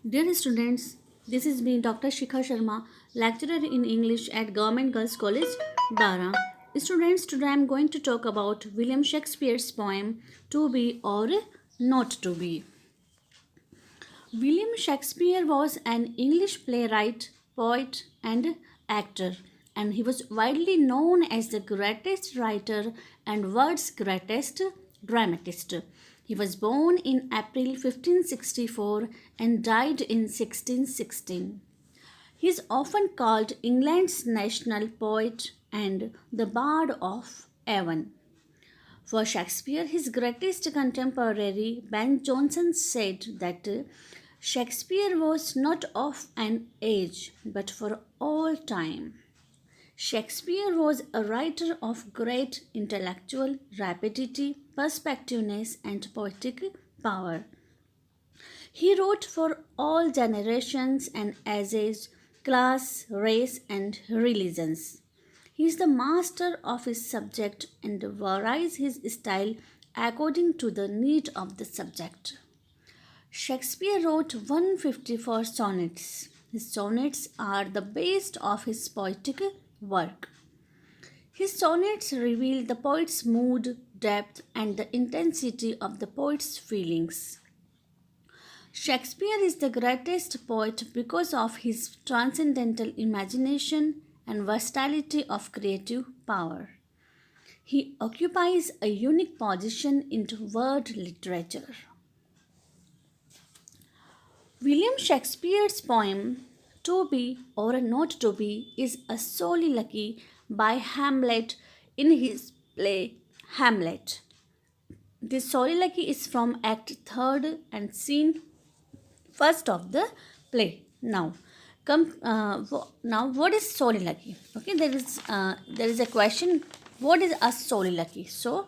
Dear students, this is me, Dr. Shikha Sharma, lecturer in English at Government Girls College, B.A. Students, today I am going to talk about William Shakespeare's poem To Be or Not to Be. William Shakespeare was an English playwright, poet, and actor, and he was widely known as the greatest writer and world's greatest dramatist. He was born in April 1564 and died in 1616. He is often called England's national poet and the Bard of Avon. For Shakespeare, his greatest contemporary, Ben Jonson, said that Shakespeare was not of an age, but for all time. Shakespeare was a writer of great intellectual rapidity, perspectiveness, and poetic power. He wrote for all generations and ages, class, race, and religions. He is the master of his subject and varies his style according to the need of the subject. Shakespeare wrote 154 sonnets. His sonnets are the base of his poetic work. His sonnets reveal the poet's mood, depth, and the intensity of the poet's feelings. Shakespeare is the greatest poet because of his transcendental imagination and versatility of creative power. He occupies a unique position in world literature. William Shakespeare's poem To Be or Not to Be is a soliloquy by Hamlet in his play Hamlet. This soliloquy is from Act 3rd and Scene 1st of the play. Now, what is soliloquy? Okay, there is a question. What is a soliloquy? So,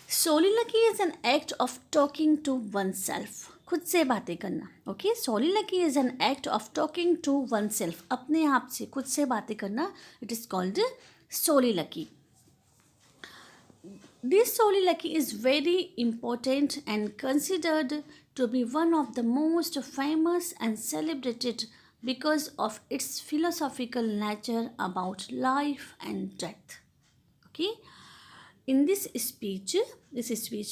soliloquy is an act of talking to oneself. खुद से बातें करना. Okay, soliloquy is an act of talking to oneself. अपने आप से खुद से बातें करना. It is called soliloquy. This soliloquy is very important and considered to be one of the most famous and celebrated because of its philosophical nature about life and death. Okay. In this speech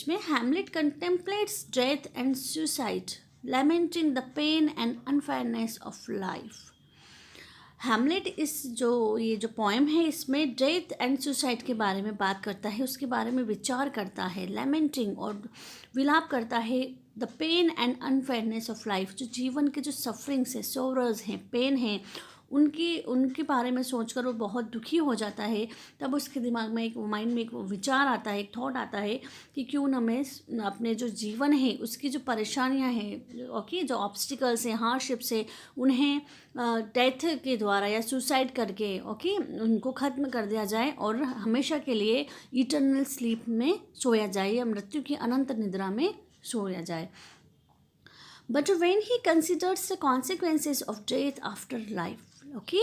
में Hamlet contemplates death and suicide, lamenting the pain and unfairness of life. Hamlet ये जो poem है इसमें death and suicide के बारे में बात करता है, उसके बारे में विचार करता है, लैमेंटिंग और विलाप करता है the pain and unfairness of life. जो जीवन के जो सफरिंग्स हैं, सोरर्स हैं, पेन हैं, उनके बारे में सोचकर वो बहुत दुखी हो जाता है. तब उसके दिमाग में माइंड में एक विचार आता है, एक थॉट आता है कि क्यों ना मैं अपने जो जीवन है उसकी जो परेशानियां हैं, ओके, जो ऑब्स्टिकल्स हैं, हार्डशिप्स हैं, उन्हें डेथ के द्वारा या सुसाइड करके ओके उनको ख़त्म कर दिया जाए और हमेशा के लिए इटर्नल स्लीप में सोया जाए या मृत्यु की अनंत निद्रा में सोया जाए. But when he considers the consequences of death after life, okay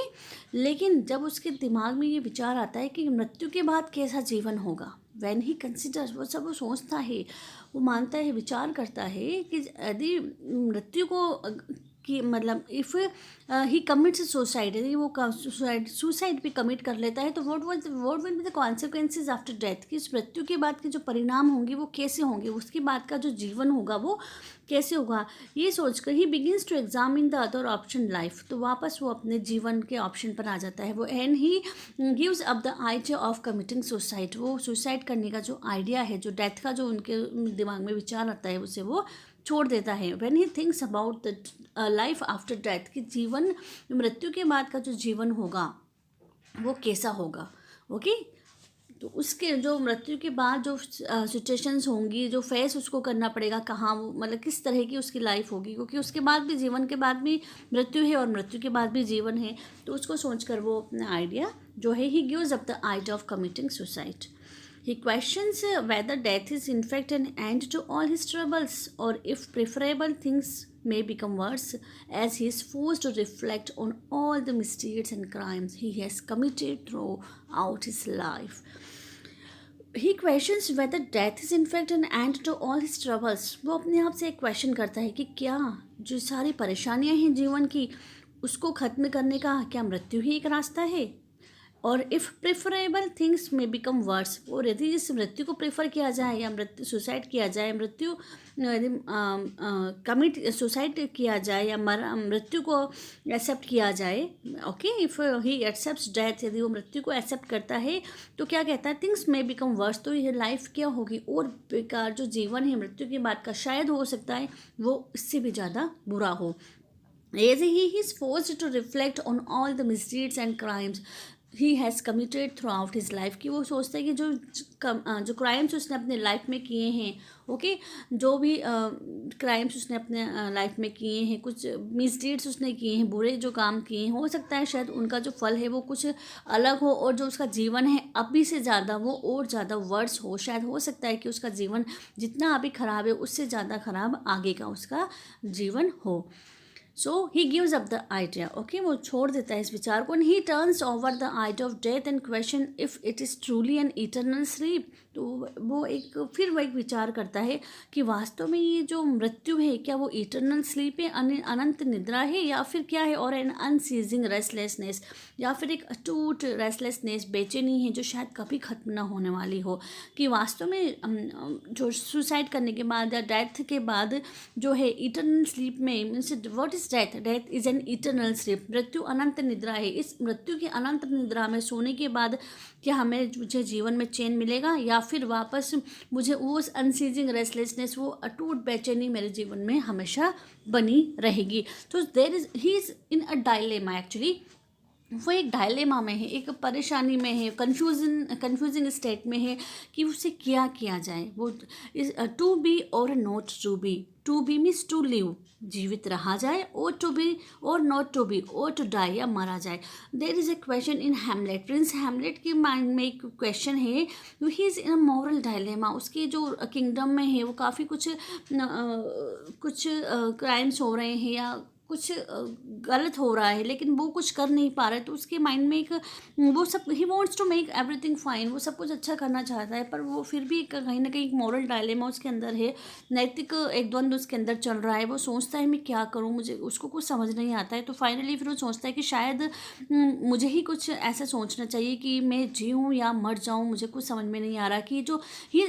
लेकिन जब उसके दिमाग में ये विचार आता है कि मृत्यु के बाद कैसा जीवन होगा, when he considers, वो सब वो सोचता है, वो मानता है, विचार करता है कि यदि मृत्यु को कि मतलब इफ़ ही कमिट्स सुसाइड, यदि वो सुसाइड भी कमिट कर लेता है तो what will be the consequences after death, कि इस मृत्यु के बाद के जो परिणाम होंगे वो कैसे होंगे, उसके बाद का जो जीवन होगा वो कैसे होगा. ये सोचकर ही begins to examine the other option life, तो वापस वो अपने जीवन के ऑप्शन पर आ जाता है वो. And he gives up the idea of committing suicide, वो सुसाइड करने का जो आइडिया है, जो डेथ का जो उनके दिमाग में विचार आता है उसे वो छोड़ देता है. When he thinks about the life after death, कि जीवन मृत्यु के बाद का जो जीवन होगा वो कैसा होगा. ओके तो उसके जो मृत्यु के बाद जो सिचुएशंस होंगी, जो फेस उसको करना पड़ेगा, कहाँ वो मतलब किस तरह की उसकी लाइफ होगी, क्योंकि उसके बाद भी जीवन के बाद भी मृत्यु है और मृत्यु के बाद भी जीवन है. तो उसको सोचकर वो अपना आइडिया जो है ही gives up the idea of committing suicide. He questions whether death is in fact an end to all his troubles, or if preferable things may become worse, as he is forced to reflect on all the misdeeds and crimes he has committed throughout his life. He questions whether death is in fact an end to all his troubles. वो अपने आप से एक question करता है कि क्या जो सारी परेशानियां हैं जीवन की, उसको ख़त्म करने का क्या मृत्यु ही एक रास्ता है? और इफ़ प्रेफरेबल थिंग्स में बिकम वर्स, और यदि इस मृत्यु को प्रेफर किया जाए या मृत्यु सुसाइड किया जाए, मृत्यु कमिट सुसाइड किया जाए या मृत्यु को एक्सेप्ट किया जाए, okay, if he accepts death, यदि वो मृत्यु को एक्सेप्ट करता है तो क्या कहता है, थिंग्स में बिकम वर्स, तो ये लाइफ क्या होगी, और बेकार जो जीवन है मृत्यु के बाद का, शायद हो सकता है वो इससे भी ज़्यादा बुरा हो। As he is forced to reflect on all the misdeeds and crimes he has committed throughout his life, कि वो सोचता है कि जो क्राइम्स उसने अपने लाइफ में किए हैं, ओके, जो भी क्राइम्स उसने अपने लाइफ में किए हैं, कुछ मिसडीड्स उसने किए हैं, बुरे जो काम किए हैं, हो सकता है शायद उनका जो फल है वो कुछ अलग हो, और जो उसका जीवन है अभी से ज़्यादा वो और ज़्यादा वर्स हो। शायद हो सकता है कि उसका जीवन जितना अभी ख़राब है उससे ज़्यादा ख़राब आगे का उसका जीवन हो। So he gives up the idea, okay, वो छोड़ देता है इस विचार को। He turns over the idea of death and question if it is truly an eternal sleep, तो वो एक विचार करता है कि वास्तव में ये जो मृत्यु है क्या वो इटर्नल स्लीप है, अनंत निद्रा है, या फिर क्या है, और एन अनसीजिंग रेस्टलेसनेस, या फिर एक अटूट रेस्टलेसनेस, बेचैनी है जो शायद कभी ख़त्म ना होने वाली हो, कि वास्तव में जो सुसाइड करने के बाद या डेथ के बाद जो है इटर्नल स्लीप में, means what is death, death is an eternal sleep, मृत्यु अनंत निद्रा है। इस मृत्यु की अनंत निद्रा में सोने के बाद क्या मुझे जीवन में चैन मिलेगा, या फिर वापस मुझे वो अनसीजिंग रेस्टलेसनेस, वो अटूट बेचैनी मेरे जीवन में हमेशा बनी रहेगी। तो ही is in a dilemma, actually वो एक डायलेमा में है, एक परेशानी में है, कंफ्यूजिंग स्टेट में है कि उसे क्या किया जाए। वो टू बी और not to be, to be means to live, जीवित रहा जाए, और टू बी और नॉट टू बी, और टू डाई या मारा जाए। There is a question in Hamlet, prince Hamlet के माइंड में एक क्वेश्चन है, he is in a moral dilemma, उसके जो किंगडम में है वो काफ़ी कुछ क्राइम्स हो रहे हैं या कुछ गलत हो रहा है, लेकिन वो कुछ कर नहीं पा रहा है, तो उसके माइंड में एक वो सब, he wants to make everything fine, वो सब कुछ अच्छा करना चाहता है, पर वो फिर भी कहीं ना कहीं एक मॉरल डायलेमा उसके अंदर है, नैतिक एक द्वंद्व उसके अंदर चल रहा है। वो सोचता है मैं क्या करूँ, मुझे उसको कुछ समझ नहीं आता है, तो फाइनली फिर वो सोचता है कि शायद मुझे ही कुछ ऐसा सोचना चाहिए कि मैं जीऊँ या मर जाऊँ, मुझे कुछ समझ में नहीं आ रहा कि जो he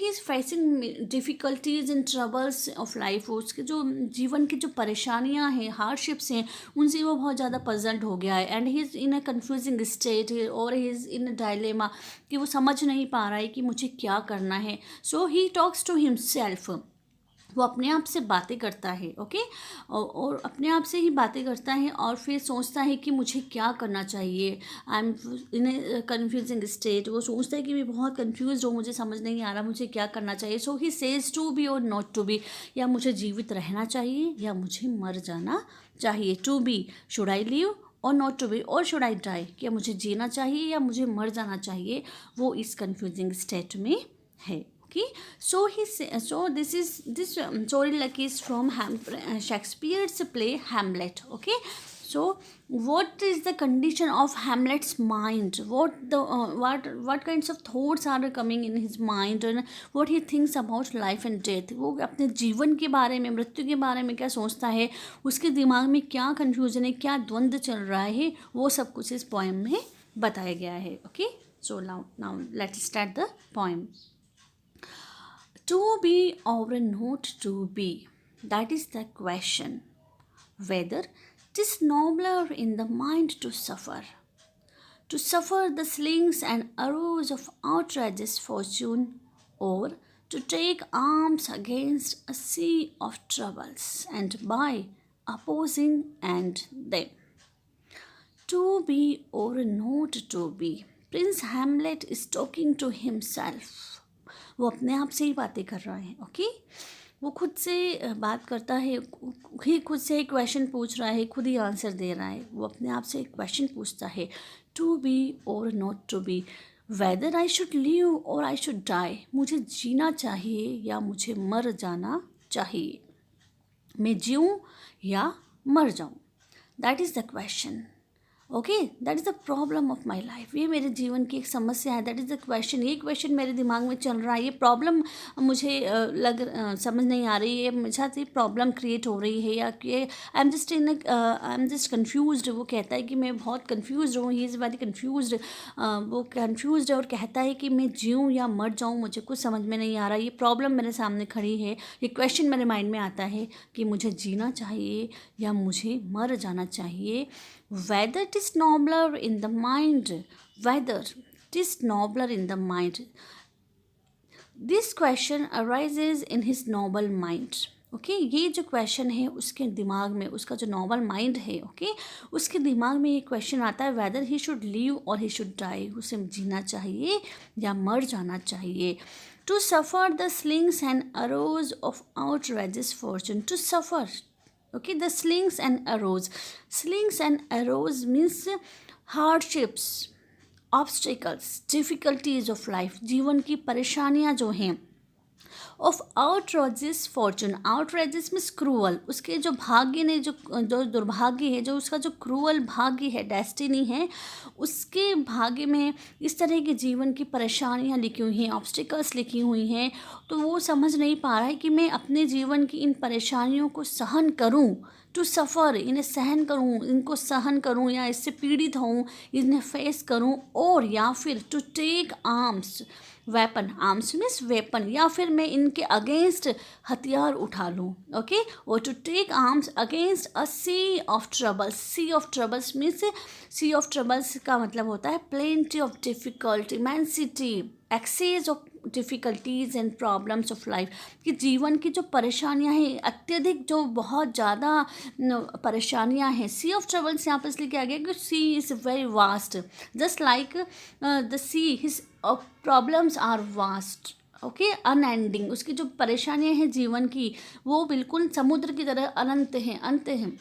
is facing difficulties in troubles of life, उसके जो जीवन की जो परेशानियाँ हैं, हार्डशिप्स हैं, उनसे वो बहुत ज़्यादा पजल्ड हो गया है, and he is in a confusing state, और ही इज़ इन अ डायलेमा, कि वो समझ नहीं पा रहा है कि मुझे क्या करना है। सो ही टॉक्स टू हिमसेल्फ, वो अपने आप से बातें करता है, ओके, और अपने आप से ही बातें करता है, और फिर सोचता है कि मुझे क्या करना चाहिए। I am in A confusing state, वो सोचता है कि मैं बहुत कन्फ्यूज हूँ, मुझे समझ नहीं आ रहा मुझे क्या करना चाहिए। सो ही सेज टू बी और नॉट टू बी, या मुझे जीवित रहना चाहिए या मुझे मर जाना चाहिए। To be, should I live, और नॉट टू बी, और शुड आई डाई, क्या मुझे जीना चाहिए या मुझे मर जाना चाहिए, वो इस कन्फ्यूजिंग स्टेट में है। Okay, so this story like is from Shakespeare's play Hamlet. Okay, so what is the condition of Hamlet's mind? What kinds of thoughts are coming in his mind, and what he thinks about life and death? वो अपने जीवन के बारे में, मृत्यु के बारे में क्या सोचता है, उसके दिमाग में क्या कंफ्यूजन है, क्या द्वंद्व चल रहा है, वो सब कुछ इस पोएम में बताया गया है। Okay, so now let's start the poem. To be or not to be, that is the question. Whether 'tis nobler in the mind to suffer the slings and arrows of outrageous fortune, or to take arms against a sea of troubles, and by opposing and them. To be or not to be. Prince Hamlet is talking to himself. वो अपने आप से ही बातें कर रहा है, okay, वो खुद से बात करता है, ही खुद से एक क्वेश्चन पूछ रहा है, खुद ही आंसर दे रहा है। वो अपने आप से एक क्वेश्चन पूछता है, टू बी और not to be, whether I should live और आई शुड डाई, मुझे जीना चाहिए या मुझे मर जाना चाहिए, मैं जीऊँ या मर जाऊँ, that is the question. Okay, that is the problem of my life. ये मेरे जीवन की एक समस्या है, दैट इज़ द क्वेश्चन। ये क्वेश्चन मेरे दिमाग में चल रहा है, ये प्रॉब्लम मुझे समझ नहीं आ रही है, मेरे साथ ये प्रॉब्लम क्रिएट हो रही है, या कि I am just I am just confused. वो कहता है कि मैं बहुत कन्फ्यूज हूँ, ही इज़ वेरी कन्फ्यूज्ड। वो कन्फ्यूज्ड है और कहता है कि मैं जीऊँ या मर जाऊँ, मुझे कुछ समझ में नहीं आ रहा। ये प्रॉब्लम मेरे सामने खड़ी है, ये क्वेश्चन मेरे माइंड में आता है कि मुझे जीना चाहिए या मुझे मर जाना चाहिए। Whether it is nobler in the mind, whether it is nobler in the mind. This question arises in his noble mind. Okay ये जो क्वेश्चन है उसके दिमाग में, उसका जो नॉबल माइंड है, ओके उसके दिमाग में ये क्वेश्चन आता है, वेदर ही शुड लिव और ही शुड डाई, उसे जीना चाहिए या मर जाना चाहिए। To suffer the slings and arrows of outrageous fortune, to suffer, okay, the slings and arrows means hardships, obstacles, difficulties of life, जीवन की परेशानियां जो हैं, of outrageous fortune, outrageous means cruel, उसके जो भाग्य ने जो जो दुर्भाग्य है, जो उसका जो क्रूअल भाग्य है, डेस्टिनी है, उसके भाग्य में इस तरह के जीवन की परेशानियां लिखी हुई हैं, ऑब्स्टिकल्स लिखी हुई हैं। तो वो समझ नहीं पा रहा है कि मैं अपने जीवन की इन परेशानियों को सहन करूं, टू सफ़र, इन्हें सहन करूं, इनको सहन करूं, या इससे पीड़ित हूं, इन्हें फेस करूं, और या फिर to take arms, weapon, arms means weapon, या फिर मैं इनके अगेंस्ट हथियार उठा लूँ, ओके। और to take arms against a sea of troubles, sea of troubles means, sea of troubles का मतलब होता है plenty of difficulty, immensity, excess of difficulties and problems of life, कि जीवन की जो परेशानियां हैं, अत्यधिक जो बहुत ज़्यादा परेशानियां हैं। सी ऑफ ट्रबल्स यहाँ पर इसलिए क्या गया कि sea is very vast, just like the sea, his problems are vast, okay, unending. उसकी जो परेशानियां हैं जीवन की, वो बिल्कुल समुद्र की तरह अनंत हैं, अंत हैं,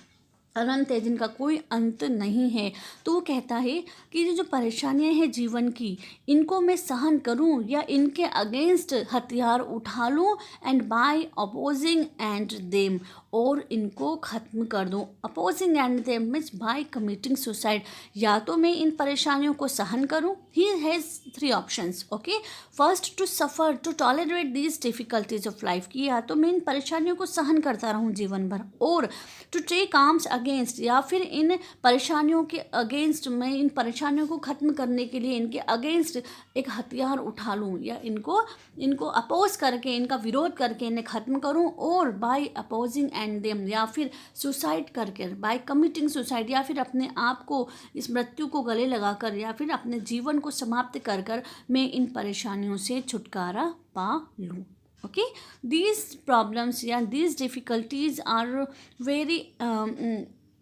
अनंत है, जिनका कोई अंत नहीं है। तो वो कहता है कि ये जो परेशानियां हैं जीवन की, इनको मैं सहन करूं या इनके अगेंस्ट हथियार उठा लूं, and by opposing end them, और इनको ख़त्म कर दूं। Opposing end them means by committing suicide, या तो मैं इन परेशानियों को सहन करूं, he has 3 options, okay. First, to suffer, to tolerate these difficulties of life, की या तो मैं इन परेशानियों को सहन करता रहूं जीवन भर, और टू टेक आर्म्स अगेंस्ट, या फिर इन परेशानियों के अगेंस्ट, मैं इन परेशानियों को ख़त्म करने के लिए इनके अगेंस्ट एक हथियार उठा लूँ, या इनको अपोज करके, इनका विरोध करके इन्हें ख़त्म करूँ, और बाय अपोजिंग एंड देम, या फिर सुसाइड करके, बाय कमिटिंग सुसाइड, या फिर अपने आप को, इस मृत्यु को गले लगाकर, या फिर अपने जीवन को समाप्त कर मैं इन परेशानियों से छुटकारा पा लूँ। ओके, these problems या these difficulties are very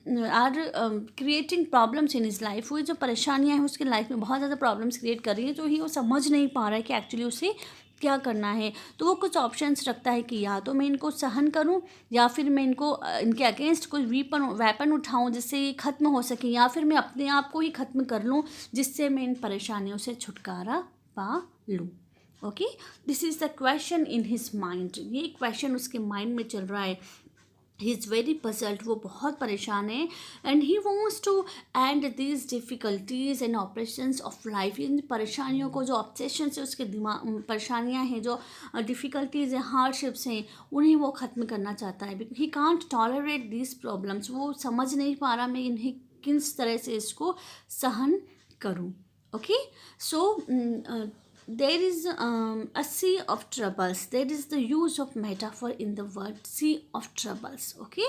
creating problems in his life. वो जो परेशानियां हैं उसके लाइफ में बहुत ज़्यादा प्रॉब्लम्स क्रिएट कर रही है, जो ही वो समझ नहीं पा रहा है कि एक्चुअली उसे क्या करना है। तो वो कुछ ऑप्शंस रखता है कि या तो मैं इनको सहन करूं, या फिर मैं इनके अगेंस्ट कोई वेपन उठाऊं जिससे ये ख़त्म हो सके, या फिर मैं अपने आप को ही ख़त्म कर लूं जिससे मैं इन परेशानियों से छुटकारा पा लूँ। Okay, this is the question in his mind. ये क्वेश्चन उसके माइंड में चल रहा है। ही इज़ वेरी पजल्ड, वो बहुत परेशान है, and he wants to end these difficulties and operations of life. इन परेशानियों को, जो ऑब्सेशन है उसके दिमाग, परेशानियां हैं, जो डिफ़िकल्टीज़ हैं, हार्डशिप्स हैं, उन्हें वो ख़त्म करना चाहता है। He can't tolerate these problems, वो समझ नहीं पा रहा मैं इन्हें किस तरह से इसको सहन करूँ। Okay, so there is a sea of troubles. There is the use of metaphor in the word sea of troubles. Okay,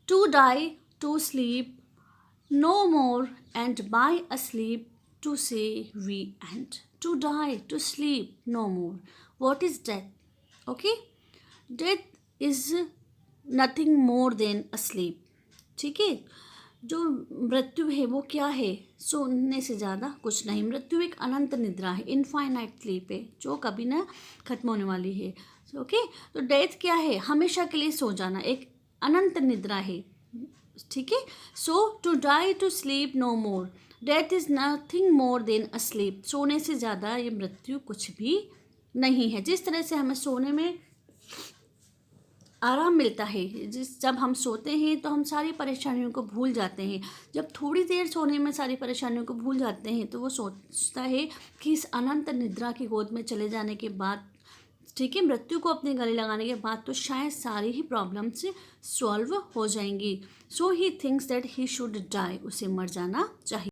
to die, to sleep no more, and by asleep to say we end. To die, to sleep no more. What is death? Okay, death is nothing more than a sleep. ठीक है, जो मृत्यु है वो क्या है? सोने से ज़्यादा कुछ नहीं। मृत्यु एक अनंत निद्रा है, इनफाइनाइट स्लीप है, जो कभी ना खत्म होने वाली है। ओके, तो डेथ क्या है? हमेशा के लिए सो जाना, एक अनंत निद्रा है। ठीक है, so to die, to sleep no more, death is nothing more than a sleep. सोने से ज़्यादा ये मृत्यु कुछ भी नहीं है। जिस तरह से हमें सोने में आराम मिलता है। जब हम सोते हैं तो हम सारी परेशानियों को भूल जाते हैं। जब थोड़ी देर सोने में सारी परेशानियों को भूल जाते हैं तो वो सोचता है कि इस अनंत निद्रा की गोद में चले जाने के बाद, ठीक है, मृत्यु को अपने गले लगाने के बाद तो शायद सारी ही प्रॉब्लम्स सॉल्व हो जाएंगी। So he thinks that he should die, उसे मर जाना चाहिए।